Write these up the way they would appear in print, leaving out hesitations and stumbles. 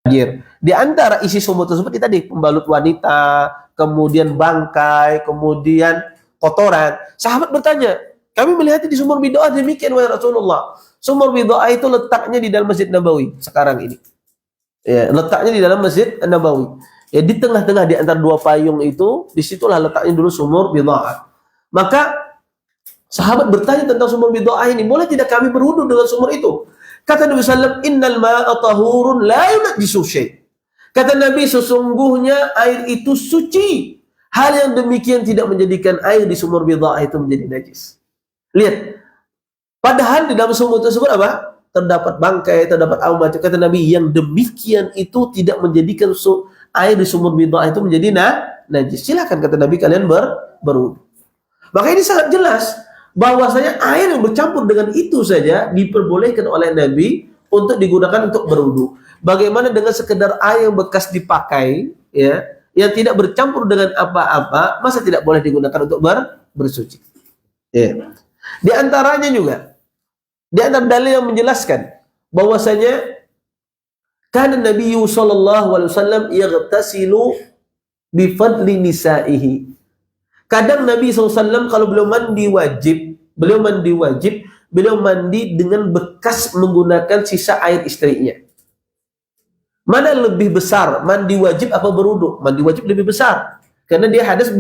Di antara isi sumur tersebut itu tadi pembalut wanita, kemudian bangkai, kemudian kotoran. Sahabat bertanya, kami melihatnya di sumur Bidoah demikian wahai Rasulullah. Sumur Bidoah itu letaknya di dalam Masjid Nabawi sekarang ini. Ya, letaknya di dalam Masjid Nabawi. Ya, di tengah-tengah di antara dua payung itu, disitulah letaknya dulu sumur Bidoah. Maka sahabat bertanya tentang sumur Bidoah ini, boleh tidak kami berwudu dengan sumur itu? Kata Nabi SAW, innal ma'a tahurun la yunajjisu syai'. Kata Nabi, sesungguhnya air itu suci. Hal yang demikian tidak menjadikan air di sumur Bidoah itu menjadi najis. Lihat, padahal di dalam sumur tersebut apa? Terdapat bangkai, terdapat air. Kata Nabi, yang demikian itu tidak menjadikan air di sumur Bidoah itu menjadi najis. Silakan kata Nabi kalian berwudu. Maka ini sangat jelas bahwasanya air yang bercampur dengan itu saja diperbolehkan oleh Nabi untuk digunakan untuk berwudu. Bagaimana dengan sekedar air yang bekas dipakai, ya, yang tidak bercampur dengan apa-apa, masa tidak boleh digunakan untuk bersuci? Ya. Di antaranya juga, di antara dalil yang menjelaskan bahwasanya kana Nabi sallallahu alaihi wasallam yaghtasilu bi fadli nisaihi. Kadang Nabi SAW kalau beliau mandi wajib, beliau mandi dengan bekas menggunakan sisa air istrinya. Mana lebih besar, mandi wajib apa berwudu? Mandi wajib lebih besar, karena dia hadas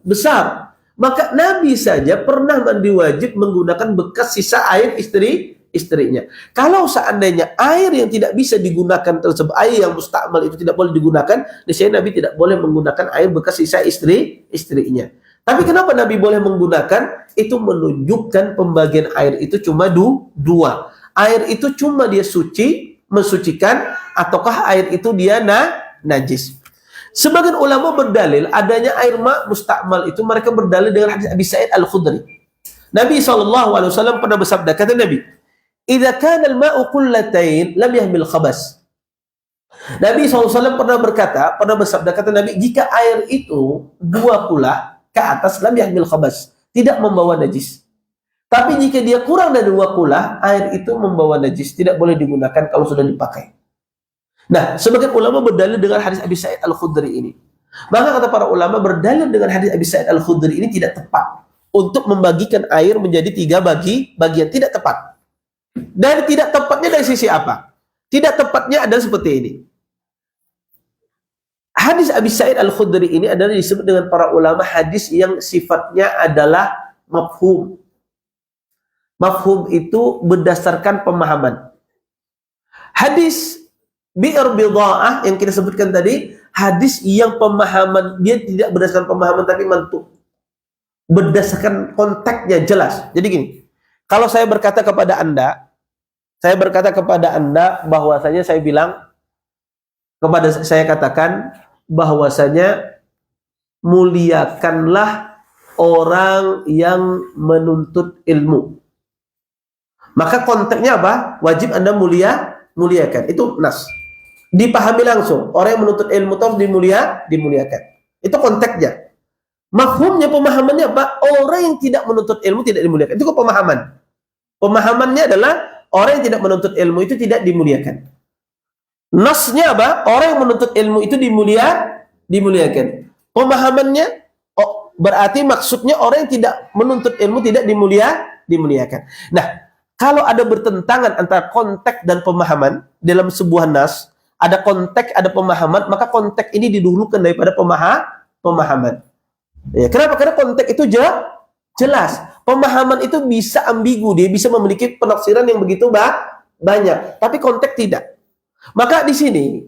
besar. Maka Nabi saja pernah mandi wajib menggunakan bekas sisa air istrinya. Kalau seandainya air yang tidak bisa digunakan tersebut, air yang mustakmal itu tidak boleh digunakan, niscaya Nabi tidak boleh menggunakan air bekas sisa istrinya. Tapi kenapa Nabi boleh menggunakan? Itu menunjukkan pembagian air itu cuma dua. Air itu cuma dia suci, mensucikan, ataukah air itu dia najis. Sebagian ulama berdalil adanya air mustakmal itu, mereka berdalil dengan hadis Abi Sa'id Al-Khudri. Nabi SAW pernah bersabda, kata Nabi, "Idza kana al-ma'u qullatain lam yahmil khabas." Nabi SAW pernah bersabda, kata Nabi, jika air itu 2 kula ke atas, lam yahmil khabas, tidak membawa najis. Tapi jika dia kurang dari 2 kula, air itu membawa najis, tidak boleh digunakan kalau sudah dipakai. Nah, sebagian ulama berdalil dengan hadis Abi Sa'id Al-Khudri ini. Maka kata para ulama, berdalil dengan hadis Abi Sa'id Al-Khudri ini tidak tepat untuk membagikan air menjadi 3 bagian, tidak tepat. Dan tidak tepatnya dari sisi apa? Tidak tepatnya adalah seperti ini. Hadis Abi Sa'id Al-Khudri ini adalah disebut dengan para ulama hadis yang sifatnya adalah mafhum. Mafhum itu berdasarkan pemahaman. Hadis Bi'r Bidha'ah yang kita sebutkan tadi, hadis yang pemahaman dia tidak berdasarkan pemahaman tapi mantuk. Berdasarkan konteksnya jelas. Jadi gini, kalau saya berkata kepada Anda bahwasanya saya katakan bahwasanya muliakanlah orang yang menuntut ilmu. Maka konteksnya apa? Wajib Anda muliakan. Itu nas. Dipahami langsung. Orang yang menuntut ilmu itu harus dimuliakan. Itu konteksnya. Mafhumnya, pemahamannya apa? Orang yang tidak menuntut ilmu tidak dimuliakan. Itu pemahaman. Pemahamannya adalah orang yang tidak menuntut ilmu itu tidak dimuliakan. Nasnya apa? Orang yang menuntut ilmu itu dimuliakan. Pemahamannya, berarti maksudnya orang yang tidak menuntut ilmu tidak dimuliakan. Nah, kalau ada bertentangan antara konteks dan pemahaman dalam sebuah nas, ada konteks, ada pemahaman, maka konteks ini didahulukan daripada pemahaman. Ya, kenapa? Karena konteks itu jelas. Pemahaman itu bisa ambigu, dia bisa memiliki penafsiran yang begitu banyak, tapi konteks tidak. Maka di sini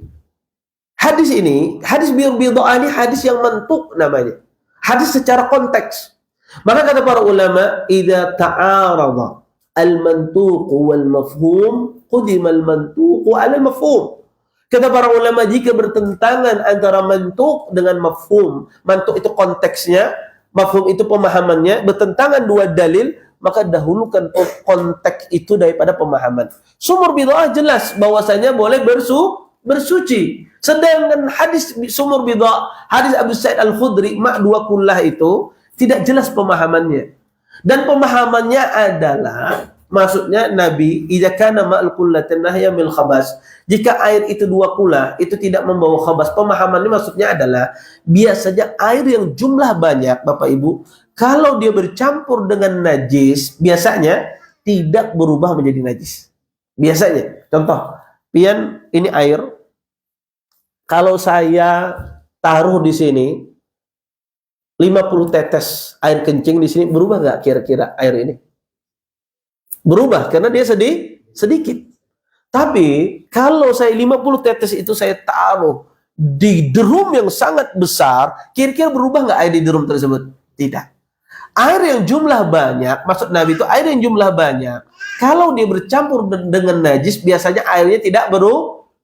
hadis Bi'r Bidha'ah ini hadis yang mantuk namanya. Hadis secara konteks. Maka kata para ulama, idza ta'arada al-mantuq wal mafhum, qudima al-mantuq 'ala al-mafhum. Kata para ulama, jika bertentangan antara mantuq dengan mafhum, mantuq itu konteksnya, mafhum itu pemahamannya, bertentangan 2 dalil, maka dahulukan konteks itu daripada pemahaman. Sumur Bidha'ah jelas bahwasanya boleh bersuci. Sedangkan hadis sumur Bidha'ah, hadis Abu Sa'id Al-Khudri, 2 kullah itu tidak jelas pemahamannya. Dan pemahamannya adalah Maksudnya Nabi, idza kana ma'al qullatin nahya mil khabas. Jika air itu dua kula, itu tidak membawa khabas. Pemahamannya maksudnya adalah biasanya air yang jumlah banyak, Bapak Ibu, kalau dia bercampur dengan najis, biasanya tidak berubah menjadi najis. Biasanya. Contoh, pian ini air. Kalau saya taruh di sini 50 tetes air kencing di sini, berubah nggak kira-kira air ini? Berubah karena dia sedikit. Tapi kalau saya 50 tetes itu saya taruh di drum yang sangat besar, kira-kira berubah nggak air di drum tersebut? Tidak. Air yang jumlah banyak, maksud Nabi itu air yang jumlah banyak, kalau dia bercampur dengan najis, biasanya airnya tidak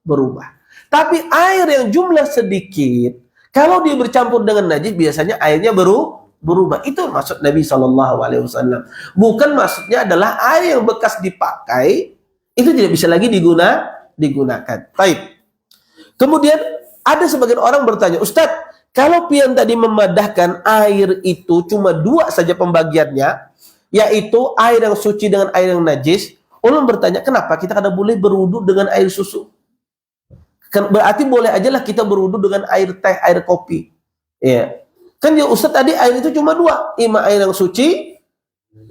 berubah. Tapi air yang jumlah sedikit, kalau dia bercampur dengan najis, biasanya airnya berubah. Itu maksud Nabi SAW. Bukan maksudnya adalah air yang bekas dipakai itu tidak bisa lagi digunakan. Baik. Kemudian ada sebagian orang bertanya, Ustadz, kalau pian tadi memadahkan air itu cuma dua saja pembagiannya, yaitu air yang suci dengan air yang najis, ulun bertanya, kenapa kita kada boleh berwudu dengan air susu? Berarti boleh aja lah kita berwudu dengan air teh, air kopi. Ya. Kan ya Ustaz tadi air itu cuma dua, ima air yang suci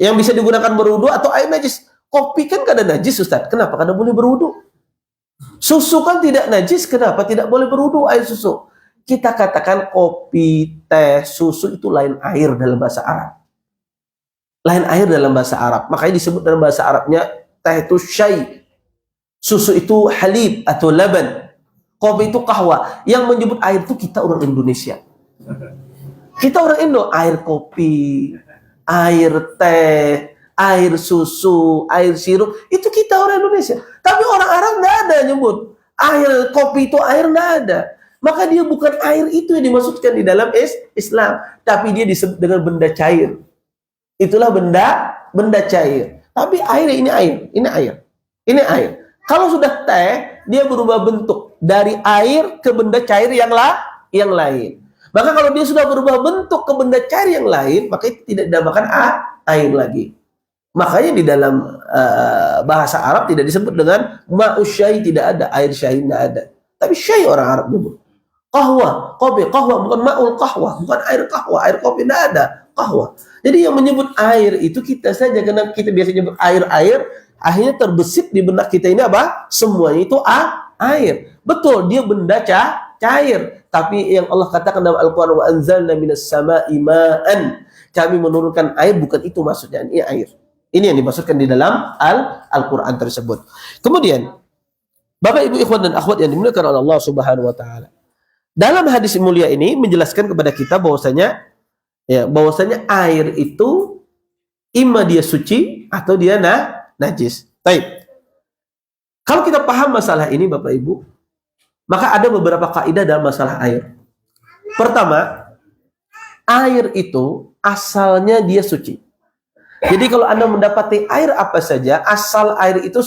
yang bisa digunakan berwudu atau air najis. Kopi kan kada najis Ustaz, kenapa kada boleh berwudu? Susu kan tidak najis, kenapa tidak boleh berwudu air susu? Kita katakan kopi, teh, susu itu lain air dalam bahasa Arab. Lain air dalam bahasa Arab. Makanya disebut dalam bahasa Arabnya teh itu syai, susu itu halib atau laban, kopi itu kahwa. Yang menyebut air itu kita orang Indonesia. Kita orang Indo, air kopi, air teh, air susu, air sirup, itu kita orang Indonesia. Tapi orang Arab nggak ada nyebut air kopi itu air, nggak ada. Maka dia bukan air itu yang dimaksudkan di dalam Islam, tapi dia disebut dengan benda cair. Itulah benda cair. Tapi air ini air. Kalau sudah teh, dia berubah bentuk dari air ke benda cair yang lain. Maka kalau dia sudah berubah bentuk ke benda cair yang lain, maka itu tidak dinamakan air lagi. Makanya di dalam bahasa Arab tidak disebut dengan ma'us syai, tidak ada, air syai tidak ada. Tapi syai orang Arab nyebut. Qahwa, kopi, qahwa bukan ma'ul qahwa, bukan air qahwa, air kopi tidak ada, qahwa. Jadi yang menyebut air itu kita saja, karena kita biasa nyebut air, akhirnya terbesit di benak kita ini apa? Semuanya itu air. Betul, dia benda cair. Tapi yang Allah katakan dalam Al-Quran, wa anzalna minas sama'i ma'an, kami menurunkan air, bukan itu maksudnya, ini air. Ini yang dimaksudkan di dalam Al-Quran tersebut. Kemudian, Bapak Ibu ikhwan dan akhwat yang dimuliakan oleh Allah Subhanahu wa taala. Dalam hadis mulia ini menjelaskan kepada kita bahwasanya air itu imma dia suci atau dia najis. Baik. Kalau kita paham masalah ini Bapak Ibu, maka ada beberapa kaidah dalam masalah air. Pertama, air itu asalnya dia suci. Jadi kalau Anda mendapati air apa saja, asal air itu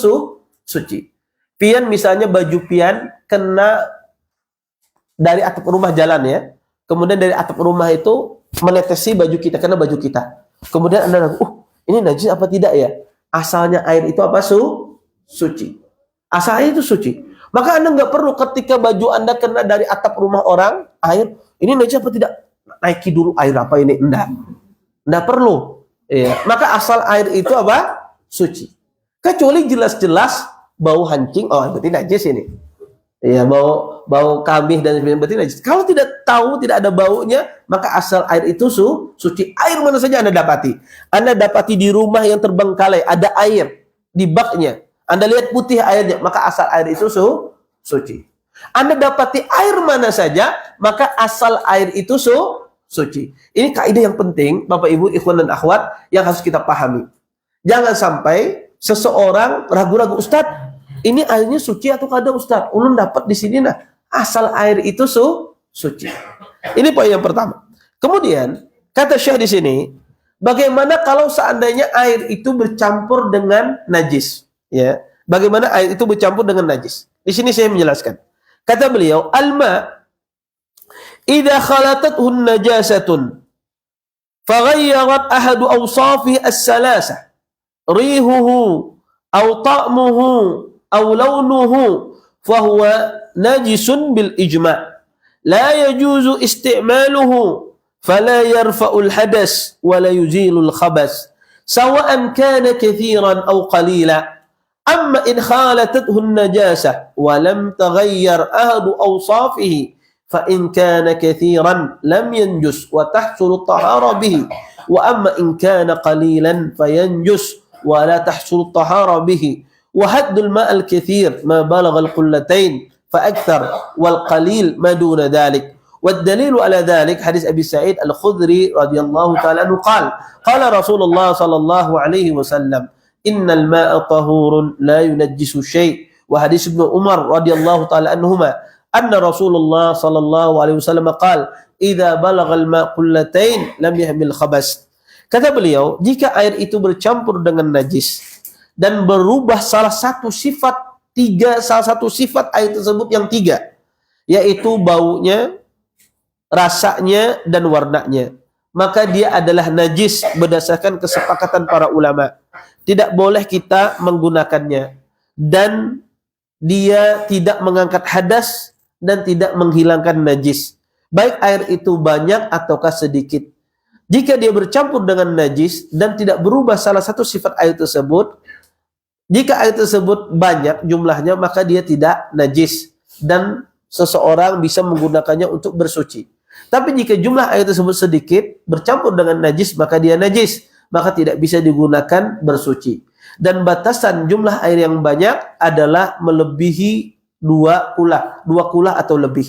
suci. Pian misalnya baju pian kena dari atap rumah jalan ya. Kemudian dari atap rumah itu menetesi baju kita, kena baju kita. Kemudian Anda ragu, ini najis apa tidak ya? Asalnya air itu apa? Suci. Asal air itu suci. Maka Anda nggak perlu ketika baju Anda kena dari atap rumah orang, air, ini najis apa tidak? Naiki dulu air apa ini? Enggak perlu. Ya. Maka asal air itu apa? Suci. Kecuali jelas-jelas bau hancing, oh berarti najis ini. Ya, bau kambing dan sebagainya berarti najis. Kalau tidak tahu, tidak ada baunya, maka asal air itu suci. Air mana saja Anda dapati. Anda dapati di rumah yang terbengkalai, ada air di baknya. Anda lihat putih airnya, maka asal air itu suci. Anda dapati air mana saja, maka asal air itu suci. Ini kaidah yang penting, Bapak Ibu, ikhwan dan akhwat, yang harus kita pahami. Jangan sampai seseorang ragu-ragu, Ustadz, ini airnya suci atau kada Ustadz? Ulun dapat di sini nah, asal air itu suci. Ini poin yang pertama. Kemudian kata Syekh di sini, bagaimana kalau seandainya air itu bercampur dengan najis? Ya, bagaimana air itu bercampur dengan najis? Di sini saya menjelaskan. Kata beliau, alma idza khalatathu najasatun faghayyarat ahadu awsafi as-salasah rihuhu aw ta'muhu aw launuhu fahuwa najisun bil ijma'. La yajuzu isti'maluhu fala yarfa'ul hadas wa la yuzilul khabas sawa'an kana kathiran aw qalila. Amma in khalatathu an-najasah wa lam taghayyar ahadu awsafihi fa in kana kathiran lam yanjus wa tahsulu at-tahara bihi wa amma in kana qalilan fayanjus wa la tahsulu at-tahara bihi wa haddul ma' al-kathir ma balagha al-qullatayn فأكثر والقليل ما دون ذلك. والدليل على ذلك حديث أبي سعيد الخدري رضي الله تعالى عنه قال قال رسول الله صلى الله عليه وسلم إن الماء طهور لا ينجس شيء. وحديث ابن عمر رضي الله تعالى عنهما أن رسول الله صلى الله عليه وسلم قال إذا بلغ الماء قلتين لم يحمل خبث. Kata beliau, jika air itu bercampur dengan najis dan berubah salah satu sifat air tersebut yang tiga, yaitu baunya, rasanya, dan warnanya, maka dia adalah najis berdasarkan kesepakatan para ulama. Tidak boleh kita menggunakannya, dan dia tidak mengangkat hadas dan tidak menghilangkan najis, baik air itu banyak ataukah sedikit. Jika dia bercampur dengan najis dan tidak berubah salah satu sifat air tersebut, jika air tersebut banyak jumlahnya, maka dia tidak najis dan seseorang bisa menggunakannya untuk bersuci. Tapi jika jumlah air tersebut sedikit bercampur dengan najis, maka dia najis, maka tidak bisa digunakan bersuci. Dan batasan jumlah air yang banyak adalah melebihi 2 kulah atau lebih.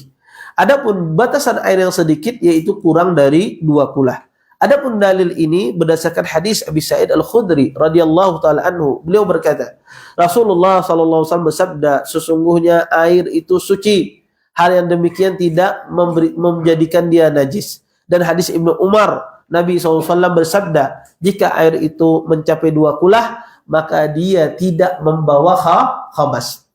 Adapun batasan air yang sedikit yaitu kurang dari 2 kulah. Adapun dalil ini berdasarkan hadis Abi Sa'id Al-Khudri radhiyallahu taala anhu. Beliau berkata, Rasulullah sallallahu alaihi wasallam bersabda, sesungguhnya air itu suci. Hal yang demikian tidak menjadikan dia najis. Dan hadis Ibnu Umar, Nabi SAW bersabda, jika air itu mencapai 2 kulah, maka dia tidak membawa khabas.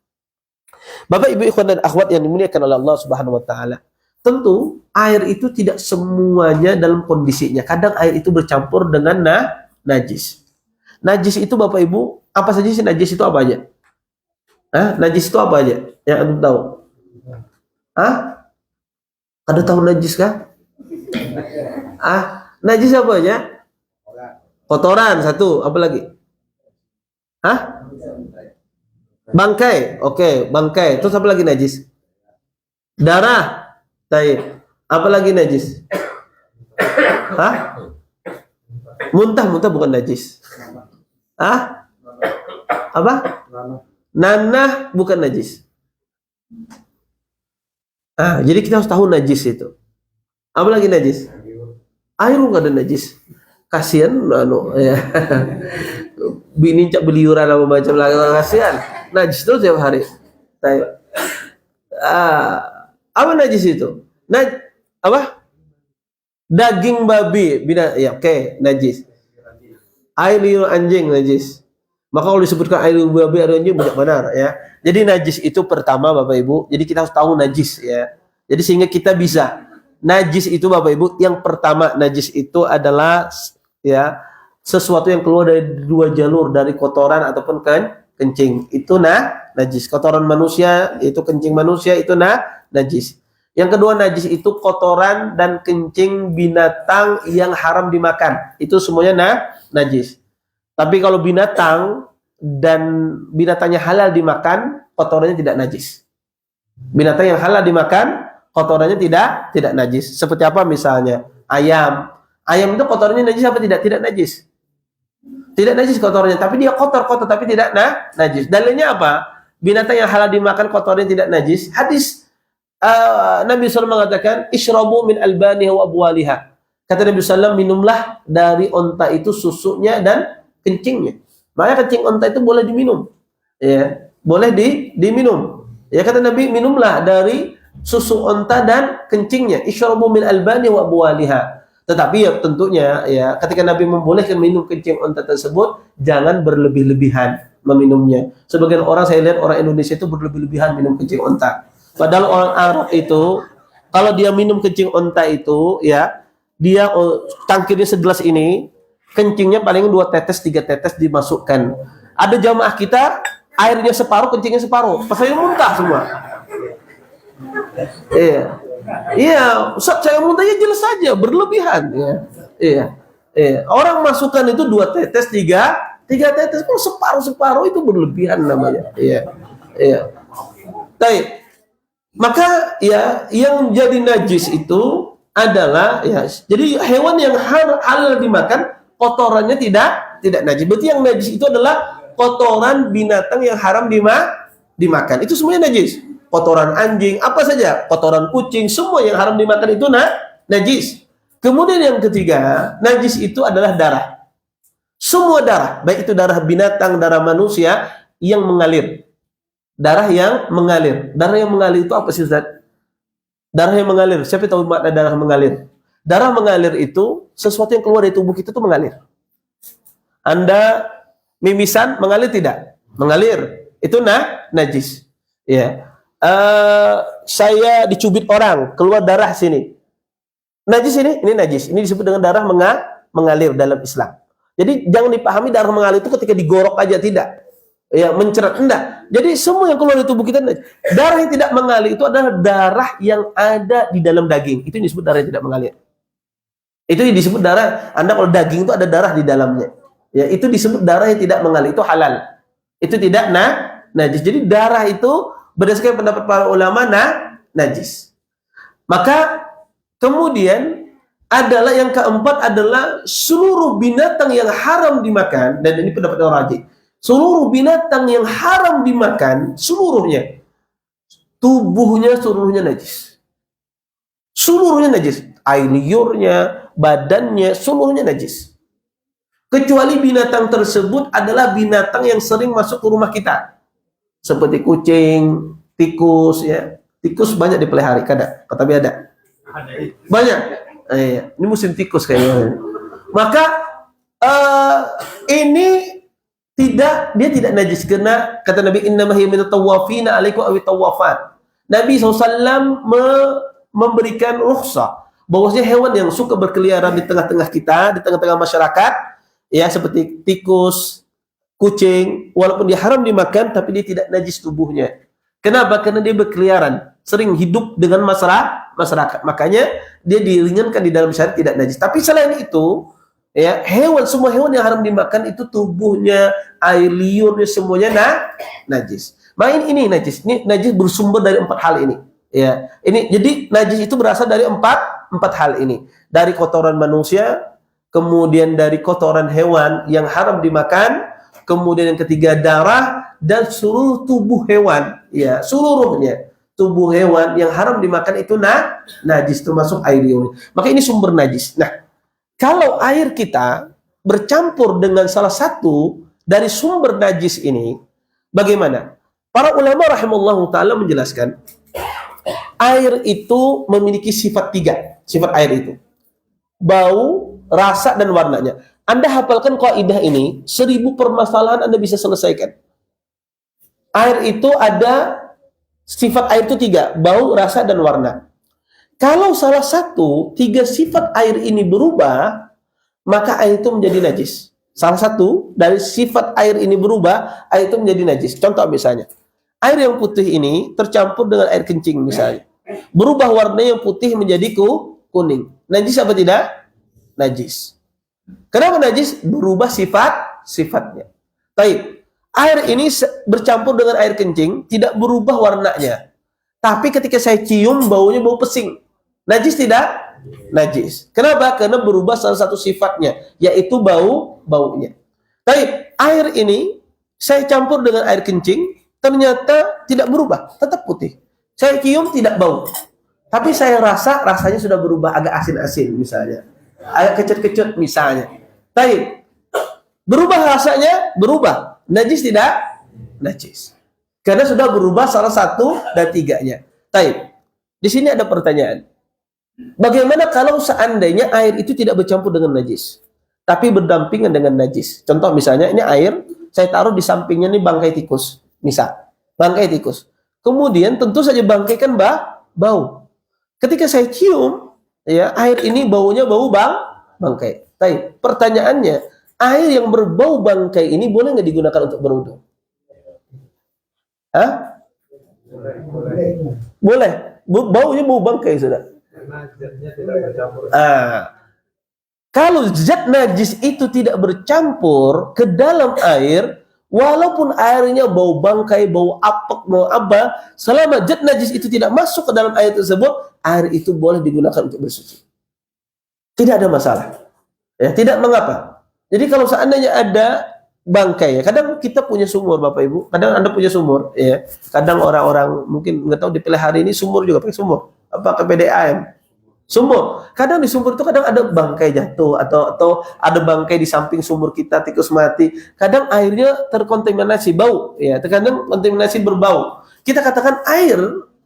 Bapak, Ibu, ikhwan dan akhwat yang dimuliakan oleh Allah Subhanahu wa taala. Tentu air itu tidak semuanya dalam kondisinya. Kadang air itu bercampur dengan najis. Najis itu Bapak Ibu, apa saja sih najis itu apa aja? Najis itu apa aja? Yang Anda tahu? Ada tahu najis kah? Najis apa aja? Kotoran satu, apa lagi? Bangkai. Oke, bangkai. Terus apa lagi najis? Darah. Taib. Apa lagi najis? Muntah bukan najis. Apa? Nanah bukan najis. Jadi kita harus tahu najis itu. Apa lagi najis? Air nggak ada najis. Kasihan, ya. Bini cak beliuran apa macam lagi, kasihan. Najis terus tiap hari. Taib. Apa najis itu? Apa? Daging babi, najis. Air liur anjing najis. Maka kalau disebutkan air liur babi, air anjing banyak benar ya. Jadi najis itu pertama Bapak Ibu. Jadi kita harus tahu najis ya. Jadi sehingga kita bisa najis itu Bapak Ibu, yang pertama najis itu adalah ya sesuatu yang keluar dari 2 jalur, dari kotoran ataupun kencing. Itu najis. Kotoran manusia, itu kencing manusia, itu najis. Yang kedua, najis itu kotoran dan kencing binatang yang haram dimakan. Itu semuanya najis. Tapi kalau binatang dan binatangnya halal dimakan, kotorannya tidak najis. Binatang yang halal dimakan, kotorannya tidak najis. Seperti apa misalnya? Ayam. Ayam itu kotorannya najis apa tidak? Tidak najis. Tidak najis kotorannya, tapi dia kotor tapi tidak najis. Dalilnya apa? Binatang yang halal dimakan kotorannya tidak najis. Hadis Nabi SAW mengatakan, "Ishrabu min albaniha wa abwaliha." Kata Nabi SAW, minumlah dari onta itu susunya dan kencingnya. Makanya kencing onta itu boleh diminum. Ya, boleh diminum. Ya, kata Nabi, minumlah dari susu onta dan kencingnya. Ishrabu min albaniha wa abwaliha. Tetapi ya tentunya ya ketika Nabi membolehkan minum kencing onta tersebut, jangan berlebih-lebihan meminumnya. Sebagian orang, saya lihat orang Indonesia itu berlebih-lebihan minum kencing onta. Padahal orang Arab itu kalau dia minum kencing onta itu ya, dia cangkirnya segelas ini, kencingnya paling 2 tetes, 3 tetes dimasukkan. Ada jamaah kita airnya separuh, kencingnya separuh. Pas saya muntah semua. Iya. Iya, Ustaz, saya muntahnya jelas saja berlebihan. Iya. Iya. Iya. Orang masukkan itu 2 tetes, 3 tetes, kalau separuh-separuh itu berlebihan namanya. Iya. Iya. Baik. Maka ya yang jadi najis itu adalah ya, jadi hewan yang halal dimakan kotorannya tidak najis. Berarti yang najis itu adalah kotoran binatang yang haram dimakan. Itu semuanya najis. Kotoran anjing, apa saja, kotoran kucing, semua yang haram dimakan itu najis. Kemudian yang ketiga, najis itu adalah darah. Semua darah, baik itu darah binatang, darah manusia yang mengalir. Darah yang mengalir. Darah yang mengalir itu apa sih, Ustaz? Darah yang mengalir. Siapa tahu makna darah mengalir? Darah mengalir itu sesuatu yang keluar dari tubuh kita itu mengalir. Anda mimisan mengalir tidak? Mengalir. Itu najis. Ya. Saya dicubit orang, keluar darah sini. Najis ini najis. Ini disebut dengan darah mengalir dalam Islam. Jadi jangan dipahami darah mengalir itu ketika digorok aja, tidak. Ya, mencerah, enggak. Jadi semua yang keluar dari tubuh kita, darah yang tidak mengalir itu adalah darah yang ada di dalam daging. Itu yang disebut darah yang tidak mengalir. Itu yang disebut darah. Anda kalau daging itu ada darah di dalamnya. Ya, itu disebut darah yang tidak mengalir. Itu halal. Itu tidak najis. Jadi darah itu berdasarkan pendapat para ulama najis. Maka kemudian adalah yang keempat adalah seluruh binatang yang haram dimakan, dan ini pendapat orang rajih. Seluruh binatang yang haram dimakan, seluruhnya, tubuhnya seluruhnya najis. Seluruhnya najis. Air liurnya, badannya, seluruhnya najis. Kecuali binatang tersebut adalah binatang yang sering masuk ke rumah kita. Seperti kucing, tikus, ya. Tikus banyak dipelihara, tapi ada. Banyak. Ini musim tikus kayaknya. Maka ini dia tidak najis karena kata Nabi, innama hiya minat tawafina alaikum awi tawafat. Nabi SAW memberikan rukhsah bahwasanya hewan yang suka berkeliaran di tengah-tengah kita, di tengah-tengah masyarakat, ya seperti tikus, kucing, walaupun dia haram dimakan, tapi dia tidak najis tubuhnya. Kenapa? Karena dia berkeliaran, sering hidup dengan masyarakat. Makanya dia diringankan di dalam syariat tidak najis. Tapi selain itu, ya, semua hewan yang haram dimakan itu tubuhnya, air liurnya semuanya najis. Main ini najis. Ini najis bersumber dari 4 hal ini. Ya, ini jadi najis itu berasal dari empat hal ini. Dari kotoran manusia, kemudian dari kotoran hewan yang haram dimakan, kemudian yang ketiga darah, dan seluruh tubuh hewan. Ya, seluruhnya tubuh hewan yang haram dimakan itu najis, termasuk air liurnya. Maka ini sumber najis. Nah, kalau air kita bercampur dengan salah satu dari sumber najis ini, bagaimana? Para ulama rahimahullah ta'ala menjelaskan, air itu memiliki sifat 3. Sifat air itu. Bau, rasa, dan warnanya. Anda hafalkan kaidah ini, 1000 permasalahan Anda bisa selesaikan. Air itu ada, sifat air itu 3. Bau, rasa, dan warna. Kalau salah satu 3 sifat air ini berubah, maka air itu menjadi najis. Salah satu dari sifat air ini berubah, air itu menjadi najis. Contoh misalnya, air yang putih ini tercampur dengan air kencing misalnya. Berubah warna yang putih menjadi kuning. Najis apa tidak? Najis. Kenapa najis? Berubah sifatnya. Baik. Air ini bercampur dengan air kencing, tidak berubah warnanya. Tapi ketika saya cium, baunya bau pesing. Najis tidak? Najis. Kenapa? Karena berubah salah satu sifatnya, yaitu baunya. Tapi air ini saya campur dengan air kencing, ternyata tidak berubah, tetap putih. Saya cium tidak bau. Tapi saya rasanya sudah berubah, agak asin-asin misalnya. Agak kecut-kecut misalnya. Tapi berubah rasanya, berubah. Najis tidak? Najis. Karena sudah berubah salah satu dan 3-nya. Tapi di sini ada pertanyaan. Bagaimana kalau seandainya air itu tidak bercampur dengan najis, tapi berdampingan dengan najis? Contoh misalnya, ini air, saya taruh di sampingnya ini bangkai tikus. Misal, bangkai tikus. Kemudian tentu saja bangkai kan bau. Ketika saya cium, ya air ini baunya bau bangkai. Baik, pertanyaannya, air yang berbau bangkai ini boleh nggak digunakan untuk berwudu? Hah? Boleh. Baunya bau bangkai, sudah. Kalau zat najis itu tidak bercampur ke dalam air, walaupun airnya bau bangkai, bau apek, bau apa, selama zat najis itu tidak masuk ke dalam air tersebut, air itu boleh digunakan untuk bersuci. Tidak ada masalah. Ya, tidak mengapa. Jadi kalau seandainya ada bangkai, ya, kadang kita punya sumur, Bapak Ibu, kadang Anda punya sumur, ya. Kadang orang-orang mungkin nggak tahu di hari ini sumur juga pakai sumur, apa ke PDAM. Sumur, kadang di sumur itu kadang ada bangkai jatuh atau ada bangkai di samping sumur kita, tikus mati. Kadang airnya terkontaminasi bau, ya. Terkadang kontaminasi berbau. Kita katakan air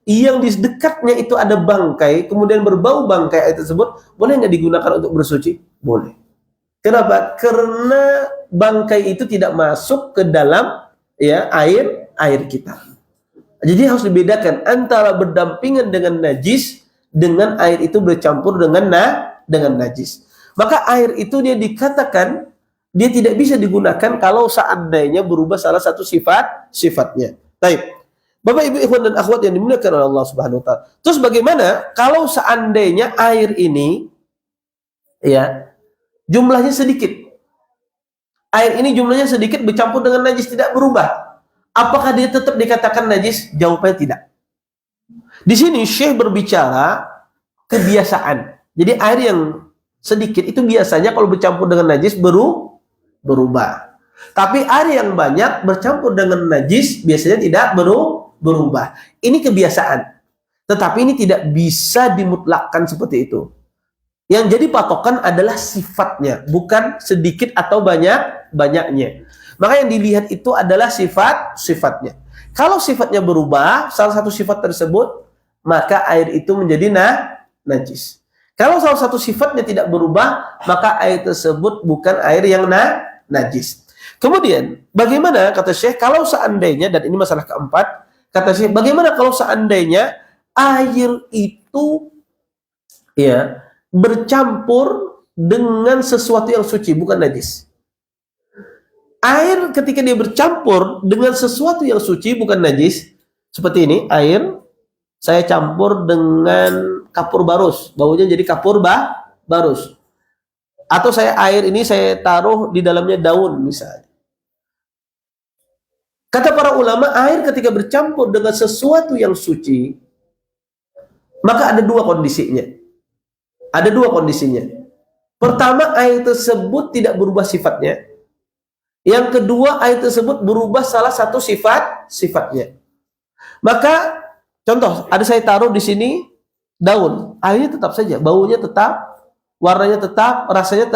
yang di dekatnya itu ada bangkai, kemudian berbau bangkai air tersebut, boleh nggak digunakan untuk bersuci? Boleh. Kenapa? Karena bangkai itu tidak masuk ke dalam ya air kita. Jadi harus dibedakan antara berdampingan dengan najis dengan air itu bercampur dengan najis. Maka air itu dia dikatakan dia tidak bisa digunakan kalau seandainya berubah salah satu sifatnya. Baik. Bapak Ibu ikhwan dan akhwat yang dimuliakan oleh Allah Subhanahu wa taala. Terus bagaimana kalau seandainya air ini ya jumlahnya sedikit? Air ini jumlahnya sedikit bercampur dengan najis tidak berubah. Apakah dia tetap dikatakan najis? Jawabannya tidak. Di sini Syekh berbicara kebiasaan. Jadi air yang sedikit itu biasanya kalau bercampur dengan najis berubah. Tapi air yang banyak bercampur dengan najis biasanya tidak berubah. Ini kebiasaan. Tetapi ini tidak bisa dimutlakkan seperti itu. Yang jadi patokan adalah sifatnya, bukan sedikit atau banyaknya. Maka yang dilihat itu adalah sifatnya. Kalau sifatnya berubah, salah satu sifat tersebut, maka air itu menjadi najis. Kalau salah satu sifatnya tidak berubah, maka air tersebut bukan air yang najis. Kemudian, bagaimana kata Syekh kalau seandainya, dan ini masalah keempat, kata Syekh, bagaimana kalau seandainya air itu ya bercampur dengan sesuatu yang suci, bukan najis. Air ketika dia bercampur dengan sesuatu yang suci, bukan najis, seperti ini, air saya campur dengan kapur barus, baunya jadi kapur barus. Atau air ini saya taruh di dalamnya daun misalnya. Kata para ulama, air ketika bercampur dengan sesuatu yang suci, maka ada dua kondisinya. Ada dua kondisinya. Pertama, air tersebut tidak berubah sifatnya. Yang kedua, air tersebut berubah salah satu sifatnya. Maka contoh, ada saya taruh di sini daun, airnya tetap saja, baunya tetap, warnanya tetap, rasanya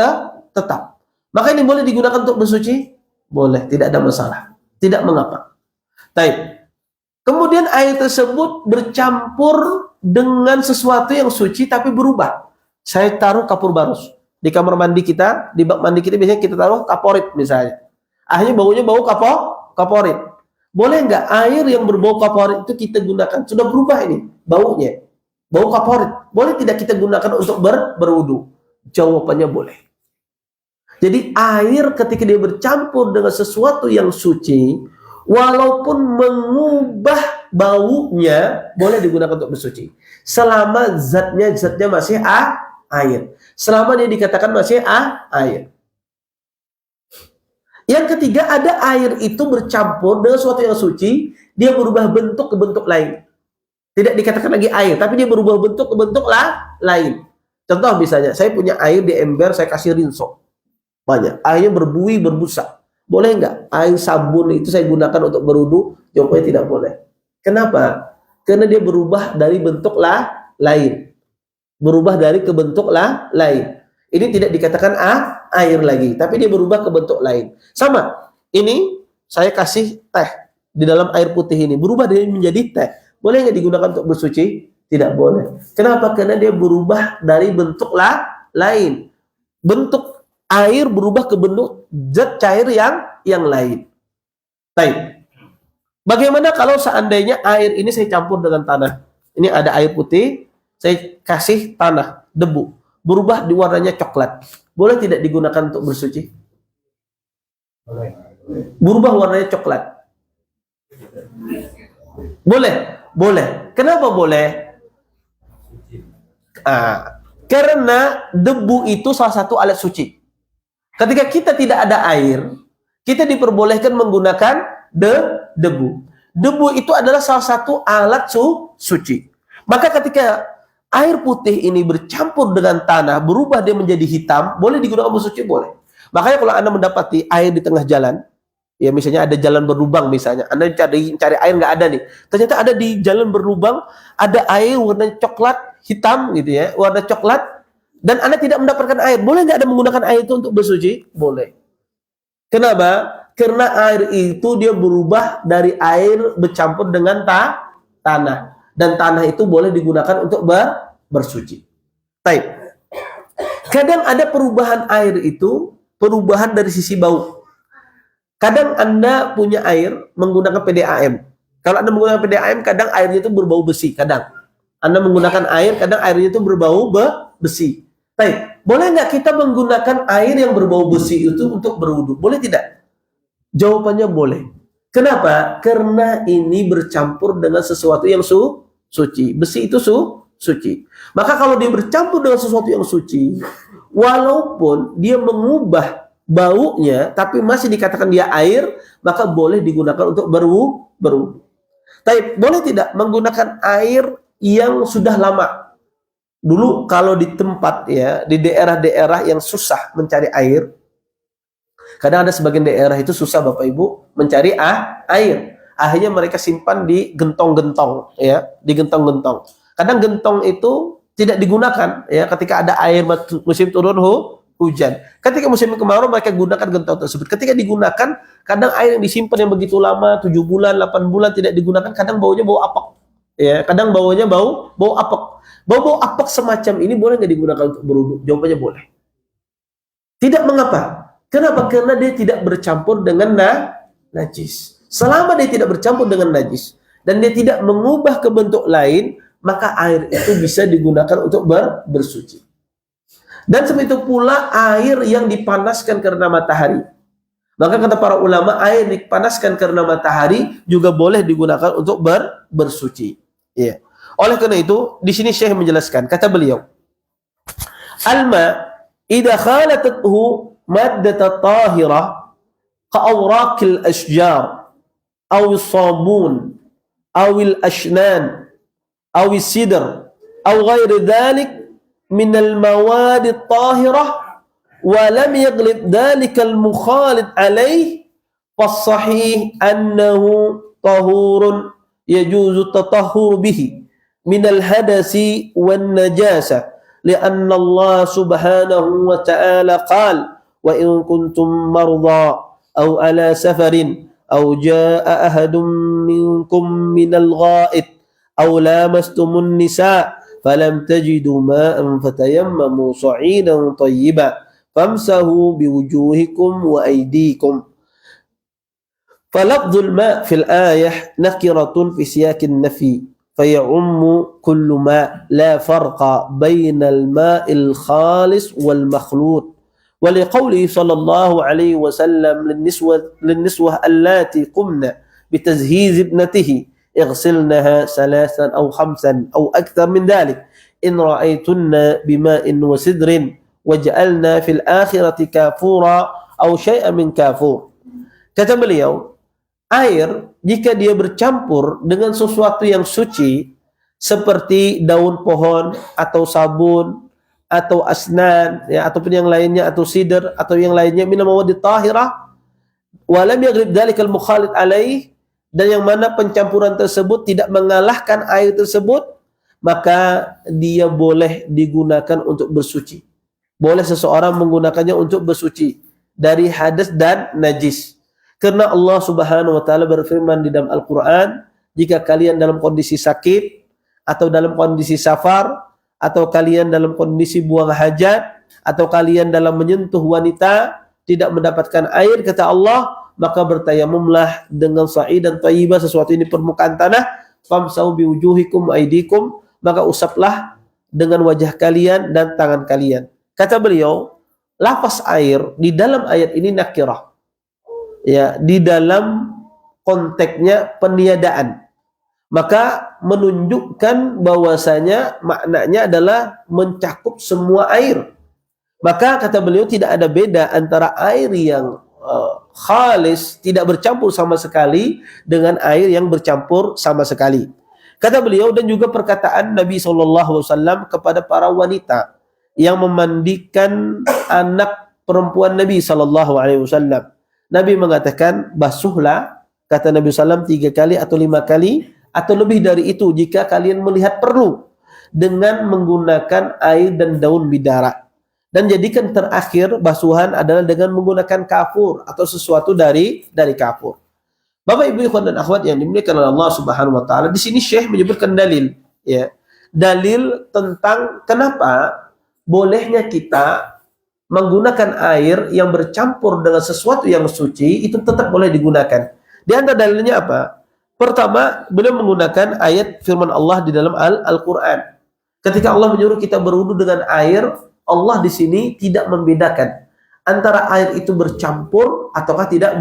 tetap. Maka ini boleh digunakan untuk bersuci? Boleh, tidak ada masalah, tidak mengapa. Baik. Kemudian air tersebut bercampur dengan sesuatu yang suci tapi berubah. Saya taruh kapur barus di kamar mandi kita, di bak mandi kita biasanya kita taruh kaporit misalnya. Akhirnya baunya bau kaporit. Boleh nggak air yang berbau kaporit itu kita gunakan? Sudah berubah ini baunya, bau kaporit. Boleh tidak kita gunakan untuk berwudu? Jawabannya boleh. Jadi air ketika dia bercampur dengan sesuatu yang suci, walaupun mengubah baunya, boleh digunakan untuk bersuci. Selama zatnya masih air. Selama dia dikatakan masih air. Yang ketiga, ada air itu bercampur dengan sesuatu yang suci, dia berubah bentuk ke bentuk lain. Tidak dikatakan lagi air, tapi dia berubah bentuk ke bentuk lain. Contoh misalnya, saya punya air di ember, saya kasih rinso. Banyak. Airnya berbuih, berbusa. Boleh nggak? Air sabun itu saya gunakan untuk berwudu? Jawabannya tidak boleh. Kenapa? Karena dia berubah dari bentuk lain. Berubah dari ke bentuk lain. Ini tidak dikatakan air lagi, tapi dia berubah ke bentuk lain. Sama, ini saya kasih teh di dalam air putih ini, berubah dia menjadi teh. Boleh nggak digunakan untuk bersuci? Tidak boleh. Kenapa? Karena dia berubah dari bentuk lain. Bentuk air berubah ke bentuk zat cair yang lain. Baik. Bagaimana kalau seandainya air ini saya campur dengan tanah? Ini ada air putih, saya kasih tanah, debu. berubah di warnanya coklat. Boleh tidak digunakan untuk bersuci? Berubah warnanya coklat. Boleh, boleh. Kenapa boleh? Karena debu itu salah satu alat suci. Ketika kita tidak ada air, kita diperbolehkan menggunakan debu. Debu itu adalah salah satu alat suci. Maka ketika air putih ini bercampur dengan tanah, berubah dia menjadi hitam, boleh digunakan bersuci? Boleh. Makanya kalau Anda mendapati air di tengah jalan, ya misalnya ada jalan berlubang misalnya, Anda cari air nggak ada nih, ternyata ada di jalan berlubang, ada air warna coklat hitam gitu ya, warna coklat, dan Anda tidak mendapatkan air, boleh nggak Anda menggunakan air itu untuk bersuci? Boleh. Kenapa? Karena air itu dia berubah dari air bercampur dengan tanah, dan tanah itu boleh digunakan untuk bersuci. Baik. Kadang ada perubahan air itu, perubahan dari sisi bau. Kadang Anda punya air menggunakan PDAM. Kalau Anda menggunakan PDAM, kadang airnya itu berbau besi. Kadang Anda menggunakan air, kadang airnya itu berbau besi. Baik, boleh nggak kita menggunakan air yang berbau besi itu untuk berwudu? Boleh tidak? Jawabannya boleh. Kenapa? Karena ini bercampur dengan sesuatu yang suci. Besi itu suci. Maka kalau dia bercampur dengan sesuatu yang suci, walaupun dia mengubah baunya, tapi masih dikatakan dia air, maka boleh digunakan untuk berwudu. Tapi boleh tidak menggunakan air yang sudah lama? Dulu kalau di tempat ya, di daerah-daerah yang susah mencari air, kadang ada sebagian daerah itu susah Bapak Ibu mencari air. Akhirnya mereka simpan di gentong-gentong ya, di gentong-gentong. Kadang gentong itu tidak digunakan ya ketika ada air musim turun hujan. Ketika musim kemarau mereka gunakan gentong tersebut. Ketika digunakan, kadang air yang disimpan yang begitu lama, 7 bulan, 8 bulan tidak digunakan, kadang baunya bau apek. Ya, kadang baunya bau apek. Bau apek semacam ini boleh nggak digunakan untuk berwudu? Jawabannya boleh. Tidak, mengapa? Kenapa? Karena dia tidak bercampur dengan najis. Selama dia tidak bercampur dengan najis dan dia tidak mengubah ke bentuk lain, maka air itu bisa digunakan untuk bersuci. Dan seperti itu pula air yang dipanaskan karena matahari. Maka kata para ulama, air dipanaskan karena matahari juga boleh digunakan untuk bersuci. Ya. Oleh karena itu, di sini Syekh menjelaskan, kata beliau, Al-ma idza khalatathu maddat tahirah ka'awraqil ashjar aw sabun aw al-ashnan aw sidr aw ghairi dhalik min al-mawad at-tahirah wa lam yaghlib dhalika al-mukhalid alayh fas-sahih annahu tahurun yajuzu at-tatahhur bihi min al-hadasi wan-najasah li'anna Allah subhanahu wa ta'ala qala wa in kuntum marda aw ala safarin aw jaa ahadun minkum minal gha'it aw lamastumun nisa falam tajidu ma'an fatayammamu sa'idan tayyiban famsahu biwujuhikum wa aydikum. فلفظ الماء في الآية نكرة في سياق النفي فيعم كل ماء لا فرق بين الماء الخالص والمخلوط ولقوله صلى الله عليه وسلم للنسوة اللاتي قمن بتجهيز ابنته اغسلنها 3 أو 5 أو أكثر من ذلك إن رأيتن بماء وسدر وجعلنا في الآخرة كافورا أو شيئا من كافور. Kata beliau, air jika dia bercampur dengan sesuatu yang suci seperti daun pohon atau sabun atau asnan ya, ataupun yang lainnya atau sidr atau yang lainnya minal mawadit tahirah wa lam yaghlib dzalikal mukhalid alaih, dan yang mana pencampuran tersebut tidak mengalahkan air tersebut, maka dia boleh digunakan untuk bersuci. Boleh seseorang menggunakannya untuk bersuci dari hadas dan najis. Karena Allah subhanahu wa ta'ala berfirman di dalam Al-Quran, jika kalian dalam kondisi sakit, atau dalam kondisi safar, atau kalian dalam kondisi buang hajat, atau kalian dalam menyentuh wanita, tidak mendapatkan air, kata Allah, maka bertayamumlah dengan sa'idan thayyibah, sesuatu ini permukaan tanah, famsau biwujuhikum aidikum, maka usaplah dengan wajah kalian dan tangan kalian. Kata beliau, lafaz air di dalam ayat ini nakirah. Ya, di dalam konteksnya peniadaan. Maka menunjukkan bahwasanya maknanya adalah mencakup semua air. Maka kata beliau tidak ada beda antara air yang khalis, tidak bercampur sama sekali, dengan air yang bercampur sama sekali. Kata beliau, dan juga perkataan Nabi SAW kepada para wanita yang memandikan anak perempuan Nabi SAW. Nabi mengatakan, basuhlah, kata Nabi SAW 3 kali atau 5 kali, atau lebih dari itu jika kalian melihat perlu, dengan menggunakan air dan daun bidara. Dan jadikan terakhir basuhan adalah dengan menggunakan kafur atau sesuatu dari kafur. Bapak Ibu ikhwan dan akhwat yang dimuliakan oleh Allah Subhanahu wa taala, di sini Syekh menyebutkan dalil, ya. Dalil tentang kenapa bolehnya kita menggunakan air yang bercampur dengan sesuatu yang suci, itu tetap boleh digunakan. Di antara dalilnya apa? Pertama, beliau menggunakan ayat firman Allah di dalam Al-Quran. Ketika Allah menyuruh kita berwudu dengan air, Allah di sini tidak membedakan antara air itu bercampur ataukah tidak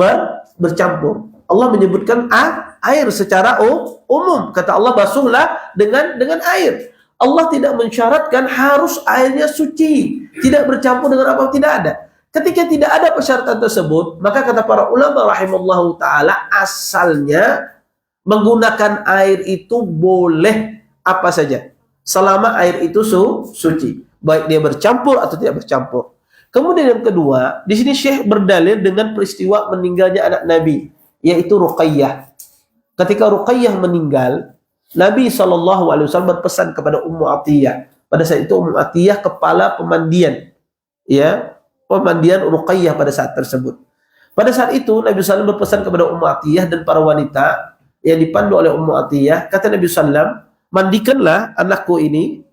bercampur. Allah menyebutkan air secara umum. Kata Allah, basuhlah dengan air. Allah tidak mensyaratkan harus airnya suci, tidak bercampur dengan apa, tidak ada. Ketika tidak ada persyaratan tersebut, maka kata para ulama rahimallahu taala, asalnya menggunakan air itu boleh apa saja, selama air itu suci, baik dia bercampur atau tidak bercampur. Kemudian yang kedua, di sini Syekh berdalil dengan peristiwa meninggalnya anak Nabi, yaitu Ruqayyah. Ketika Ruqayyah meninggal, Nabi SAW berpesan kepada Ummu Atiyah. Pada saat itu Ummu Atiyah kepala pemandian, ya, pemandian Ruqayyah pada saat tersebut. Pada saat itu Nabi SAW berpesan kepada Ummu Atiyah dan para wanita yang dipandu oleh Ummu Atiyah. Kata Nabi SAW, mandikanlah anakku ini,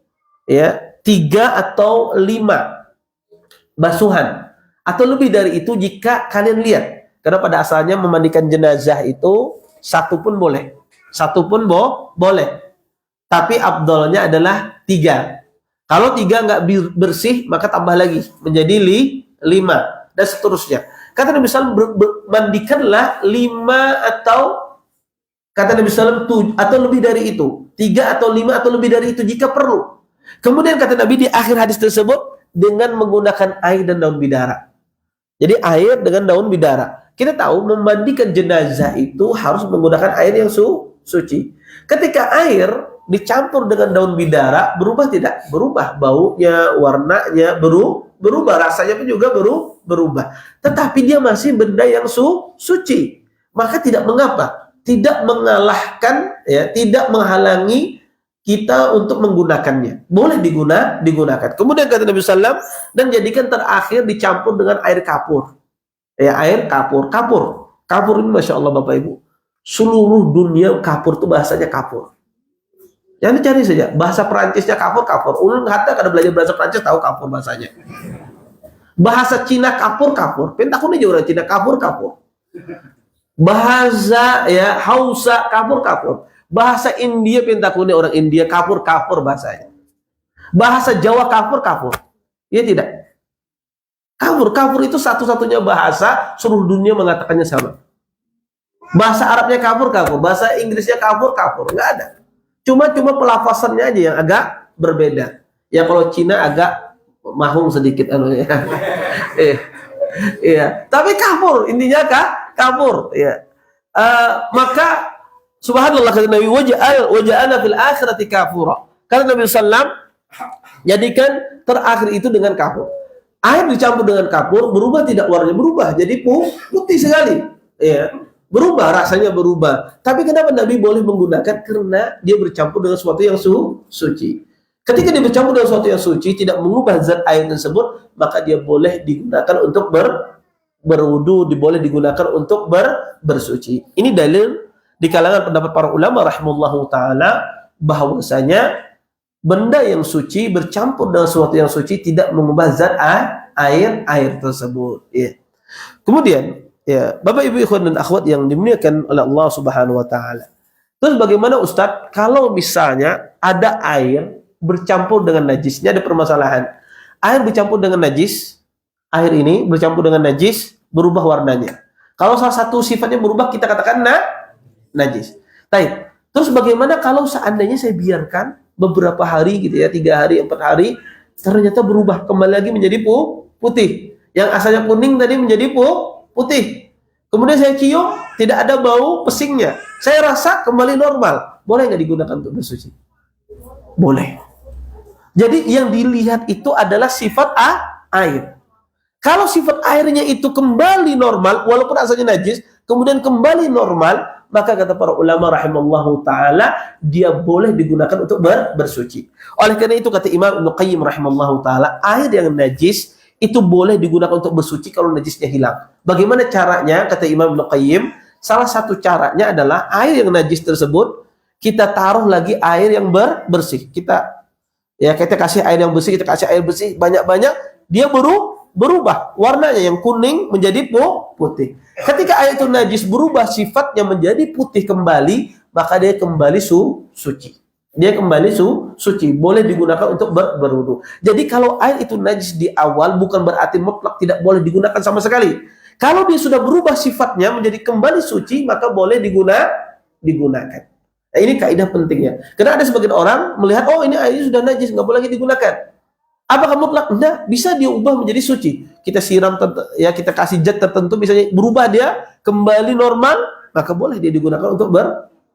ya, 3 atau 5 basuhan, atau lebih dari itu jika kalian lihat. Karena pada asalnya memandikan jenazah itu 1 pun boleh, 1 pun boleh, tapi afdalnya adalah 3. Kalau 3 nggak bersih, maka tambah lagi menjadi 5 dan seterusnya. Kata Nabi SAW, mandikanlah 5 atau kata Nabi SAW atau lebih dari itu, 3 atau 5 atau lebih dari itu jika perlu. Kemudian kata Nabi di akhir hadis tersebut, dengan menggunakan air dan daun bidara. Jadi air dengan daun bidara. Kita tahu memandikan jenazah itu harus menggunakan air yang suci. Ketika air dicampur dengan daun bidara, berubah tidak? Berubah baunya, warnanya berubah, rasanya pun juga berubah. Tetapi dia masih benda yang suci. Maka tidak mengapa, tidak mengalahkan, ya, tidak menghalangi kita untuk menggunakannya. Boleh digunakan. Kemudian kata Nabi SAW, dan jadikan terakhir dicampur dengan air kapur. Ya, air kapur. Kapur ini Masya Allah Bapak Ibu, seluruh dunia kapur itu bahasanya kapur. Jangan dicari saja, bahasa Perancisnya kapur. Ulun hatta kada belajar bahasa Perancis tahu kapur bahasanya. Bahasa Cina kapur. Pentakun aja orang Cina kapur. Bahasa, ya, Hausa kapur. Bahasa India pentakuni orang India kapur bahasanya. Bahasa Jawa kapur. Ya tidak. Kapur itu satu-satunya bahasa seluruh dunia mengatakannya sama. Bahasa Arabnya kapur, bahasa Inggrisnya kapur, nggak ada. Cuma pelafasannya aja yang agak berbeda. Ya kalau Cina agak mahung sedikit anunya. Iya. Tapi kapur intinya kapur. Ya. Maka subhanallah kata Nabi, waja'ana fil akhirati kafura. Kata Nabi sallam, jadikan terakhir itu dengan kapur. Air dicampur dengan kapur, berubah tidak warnanya? Berubah, jadi putih sekali. Ya. Berubah, rasanya berubah. Tapi kenapa Nabi boleh menggunakan? Karena dia bercampur dengan sesuatu yang suci. Ketika dia bercampur dengan sesuatu yang suci, tidak mengubah zat air tersebut, maka dia boleh digunakan untuk berwudu, boleh digunakan untuk bersuci. Ini dalil di kalangan pendapat para ulama rahimahullahu taala bahwasanya benda yang suci bercampur dengan sesuatu yang suci tidak mengubah zat air tersebut. Ya. Kemudian, ya, Bapak Ibu ikhwan dan akhwat yang dimuliakan oleh Allah Subhanahu wa taala. Terus bagaimana Ustadz kalau misalnya ada air bercampur dengan najis. Ini ada permasalahan. Air bercampur dengan najis, air ini bercampur dengan najis, berubah warnanya. Kalau salah satu sifatnya berubah, kita katakan najis. Baik. Terus bagaimana kalau seandainya saya biarkan beberapa hari gitu ya, 3 hari, 4 hari, ternyata berubah kembali lagi menjadi putih. Yang asalnya kuning tadi menjadi putih. Kemudian saya cium, tidak ada bau pesingnya. Saya rasa kembali normal. Boleh nggak digunakan untuk bersuci? Boleh. Jadi yang dilihat itu adalah sifat air. Kalau sifat airnya itu kembali normal, walaupun asalnya najis, kemudian kembali normal, maka kata para ulama rahimallahu ta'ala, dia boleh digunakan untuk bersuci. Oleh karena itu kata Imam Ibnu Qayyim rahimallahu ta'ala, air yang najis itu boleh digunakan untuk bersuci kalau najisnya hilang. Bagaimana caranya? Kata Imam Ibnu Qayyim, salah satu caranya adalah air yang najis tersebut, kita taruh lagi air yang bersih. Kita kasih air yang bersih, kita kasih air bersih banyak-banyak, dia berubah warnanya, yang kuning menjadi putih. Ketika air itu najis berubah sifatnya menjadi putih kembali, maka dia kembali suci. Dia kembali suci, boleh digunakan untuk berwudu. Jadi kalau air itu najis di awal bukan berarti mutlak tidak boleh digunakan sama sekali. Kalau dia sudah berubah sifatnya menjadi kembali suci, maka boleh digunakan. Nah, ini kaidah pentingnya. Karena ada sebagian orang melihat, oh ini airnya sudah najis, nggak boleh lagi digunakan. Apakah mutlak? Enggak, bisa dia ubah menjadi suci. Kita siram, kita kasih zat tertentu, misalnya berubah dia kembali normal, maka boleh dia digunakan untuk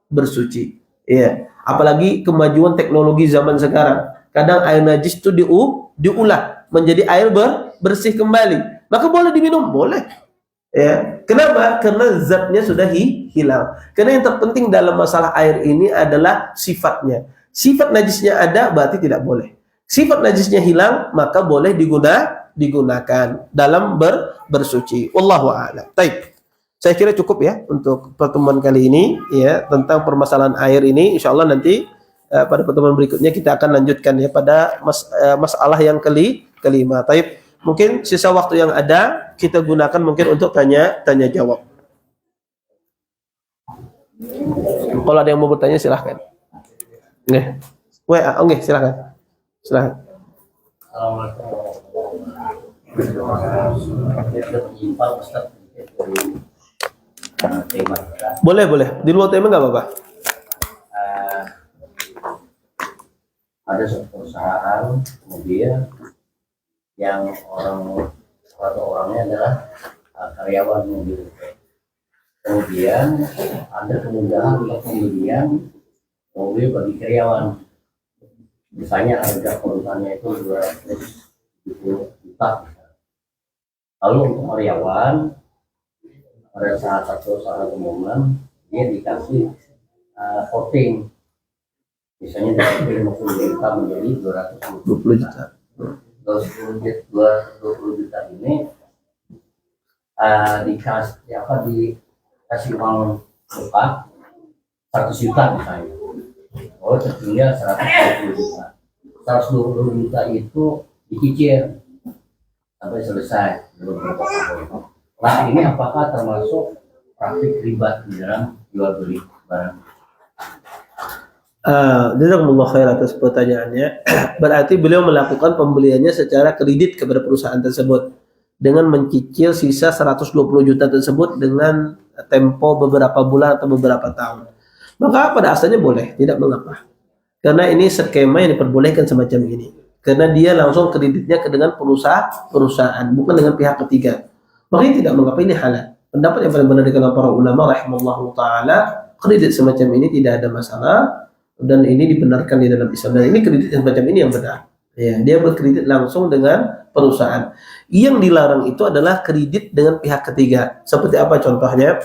bersuci. Iya. Apalagi kemajuan teknologi zaman sekarang. Kadang air najis itu diolah menjadi air bersih kembali. Maka boleh diminum, boleh. Ya. Kenapa? Karena zatnya sudah hilang. Karena yang terpenting dalam masalah air ini adalah sifatnya. Sifat najisnya ada, berarti tidak boleh. Sifat najisnya hilang, maka boleh digunakan dalam bersuci. Wallahu a'lam. Baik. Saya kira cukup ya untuk pertemuan kali ini ya tentang permasalahan air ini. Insyaallah nanti pada pertemuan berikutnya kita akan lanjutkan ya pada masalah yang kelima. Baik. Mungkin sisa waktu yang ada kita gunakan mungkin untuk tanya jawab. Kalau ada yang mau bertanya silahkan. Nggih. Oke, silahkan. Silahkan. Boleh. Di luar tema nggak apa-apa. Ada suatu perusahaan mobil yang orangnya adalah karyawan mobil. Kemudian ada kemudahan untuk pembelian mobil bagi karyawan. Misalnya harga perusahaannya itu 270 juta. Lalu untuk karyawan pada saat pengumuman dia dikasih voting, misalnya dari 50 juta menjadi 220 juta. 220 juta ini dikasih uang muka 100 juta misalnya. Oh, tertinggal 120 juta. 120 juta itu dicicil sampai selesai beberapa tahun. Nah, ini apakah termasuk praktik riba di dalam jual beli barang? Jazakumullah khair atas pertanyaannya. Berarti beliau melakukan pembeliannya secara kredit kepada perusahaan tersebut dengan mencicil sisa 120 juta tersebut dengan tempo beberapa bulan atau beberapa tahun. Maka pada asalnya boleh, tidak mengapa. Karena ini skema yang diperbolehkan semacam ini. Karena dia langsung kreditnya dengan perusahaan, bukan dengan pihak ketiga. Makanya tidak mengapa, ini halal. Pendapat yang paling benar dikatakan para ulama rahimallahu taala, kredit semacam ini tidak ada masalah dan ini dibenarkan di dalam Islam. Dan ini kredit semacam ini yang benar. Ya, dia berkredit langsung dengan perusahaan. Yang dilarang itu adalah kredit dengan pihak ketiga. Seperti apa contohnya?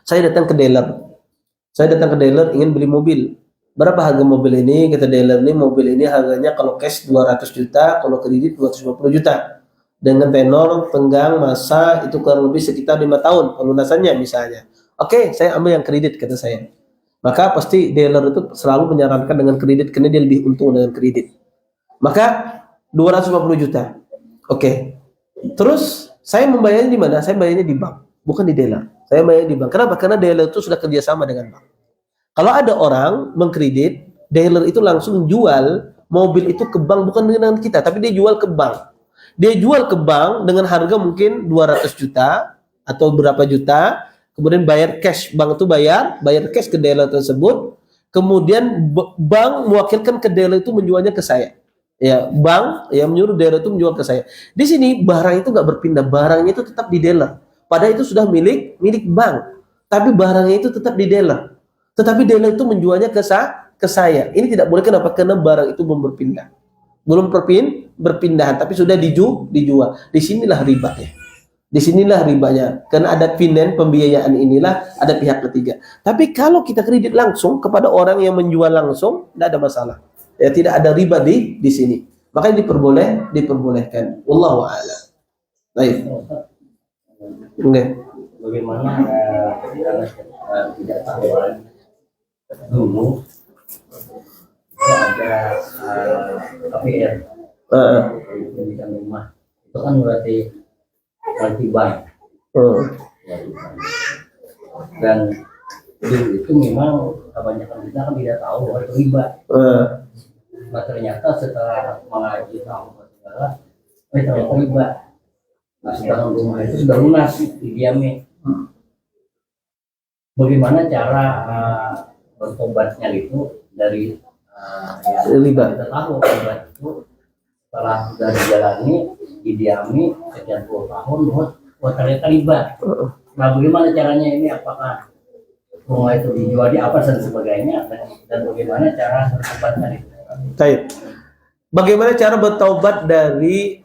Saya datang ke dealer ingin beli mobil. Berapa harga mobil ini? Kata dealer ini, mobil ini harganya kalau cash 200 juta, kalau kredit 250 juta. Dengan tenor tenggang masa itu kurang lebih sekitar 5 tahun pelunasannya misalnya. Oke, saya ambil yang kredit kata saya. Maka pasti dealer itu selalu menyarankan dengan kredit karena dia lebih untung dengan kredit. Maka 250 juta. Oke. Terus saya membayarnya di mana? Saya bayarnya di bank, bukan di dealer. Saya bayar di bank. Kenapa? Karena dealer itu sudah kerjasama dengan bank. Kalau ada orang mengkredit, dealer itu langsung jual mobil itu ke bank, bukan dengan kita, tapi dia jual ke bank. Dia jual ke bank dengan harga mungkin 200 juta atau berapa juta, kemudian bayar cash, bank itu bayar cash ke dealer tersebut, kemudian bank mewakilkan ke dealer itu menjualnya ke saya. Ya, bank yang menyuruh dealer itu menjual ke saya. Di sini barang itu nggak berpindah, barangnya itu tetap di dealer. Padahal itu sudah milik bank, tapi barangnya itu tetap di dealer. Tetapi dealer itu menjualnya ke saya. Ini tidak boleh, kenapa? Karena barang itu belum berpindah. Belum berpindahan, tapi sudah dijual. Disinilah ribanya. Disinilah ribanya. Karena ada pembiayaan inilah, ada pihak ketiga. Tapi kalau kita kredit langsung kepada orang yang menjual langsung, tidak ada masalah. Ya, tidak ada riba di sini. Makanya diperbolehkan. Wallahu a'lam. Baik. Oke. Bagaimana tidak tahuan dulu ada KPR pendidikan rumah itu kan berarti bank dan dulu itu memang kebanyakan kita kan tidak tahu bahwa itu riba. Nah, ternyata setelah mengaji tahu segala ternyata riba. Nah, sedangkan rumah itu sudah lunas didiami. Bagaimana cara bertobatnya itu dari riba? Kita tahu riba itu setelah sudah dijalani, didiami sekian puluh tahun, buat ternyata riba. Nah, bagaimana caranya ini? Apakah rumah itu dijual di apa dan sebagainya, dan bagaimana cara bertobatnya itu? Baik. Bagaimana cara bertaubat dari